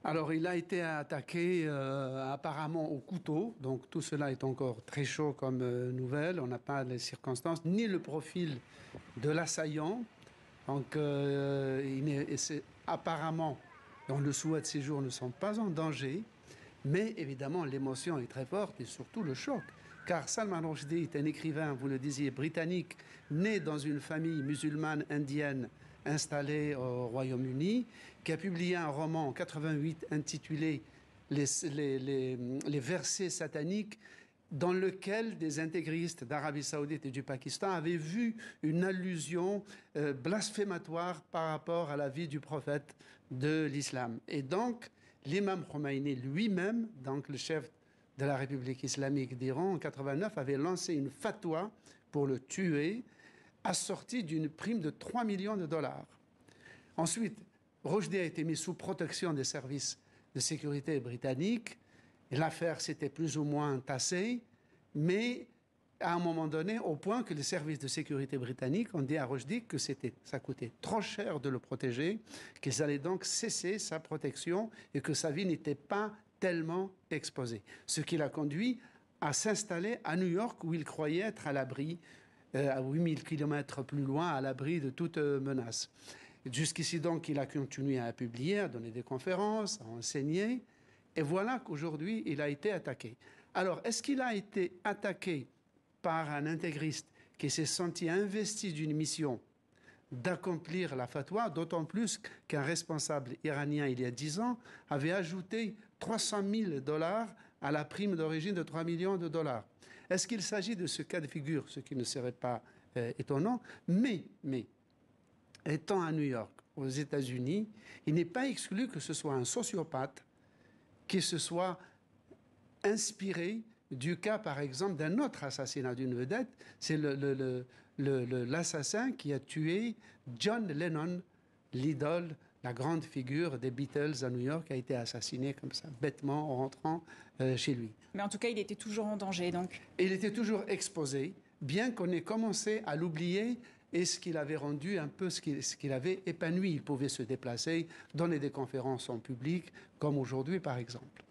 Alors, il a été attaqué apparemment au couteau, donc tout cela est encore très chaud comme nouvelle. On n'a pas les circonstances ni le profil de l'assaillant. Donc, apparemment, on le souhaite, ces jours ne sont pas en danger, mais évidemment, l'émotion est très forte et surtout le choc. Car Salman Rushdie est un écrivain, vous le disiez, britannique, né dans une famille musulmane indienne installée au Royaume-Uni, qui a publié un roman en 88 intitulé les versets sataniques, dans lequel des intégristes d'Arabie Saoudite et du Pakistan avaient vu une allusion blasphématoire par rapport à la vie du prophète de l'islam. Et donc, l'imam Khomeini lui-même, donc le chef de la République islamique d'Iran, en 89, avait lancé une fatwa pour le tuer, assortie d'une prime de 3 millions de dollars. Ensuite, Rushdie a été mis sous protection des services de sécurité britanniques. L'affaire s'était plus ou moins tassée, mais à un moment donné, au point que les services de sécurité britanniques ont dit à Rushdie que ça coûtait trop cher de le protéger, qu'ils allaient donc cesser sa protection et que sa vie n'était pas tellement exposée. Ce qui l'a conduit à s'installer à New York, où il croyait être à l'abri, à 8000 km plus loin, à l'abri de toute menace. Jusqu'ici donc, il a continué à publier, à donner des conférences, à enseigner. Et voilà qu'aujourd'hui, il a été attaqué. Alors, est-ce qu'il a été attaqué par un intégriste qui s'est senti investi d'une mission d'accomplir la fatwa, d'autant plus qu'un responsable iranien, il y a 10 ans, avait ajouté 300 000 dollars à la prime d'origine de 3 millions de dollars. Est-ce qu'il s'agit de ce cas de figure, ce qui ne serait pas étonnant, mais, étant à New York, aux États-Unis, il n'est pas exclu que ce soit un sociopathe qui se soit inspiré du cas, par exemple, d'un autre assassinat d'une vedette. C'est l'assassin qui a tué John Lennon, l'idole, la grande figure des Beatles à New York, a été assassiné comme ça, bêtement, en rentrant chez lui. Mais en tout cas, il était toujours en danger, donc. Et il était toujours exposé, bien qu'on ait commencé à l'oublier, et ce qu'il avait rendu un peu ce qu'il avait épanoui. Il pouvait se déplacer, donner des conférences en public, comme aujourd'hui, par exemple.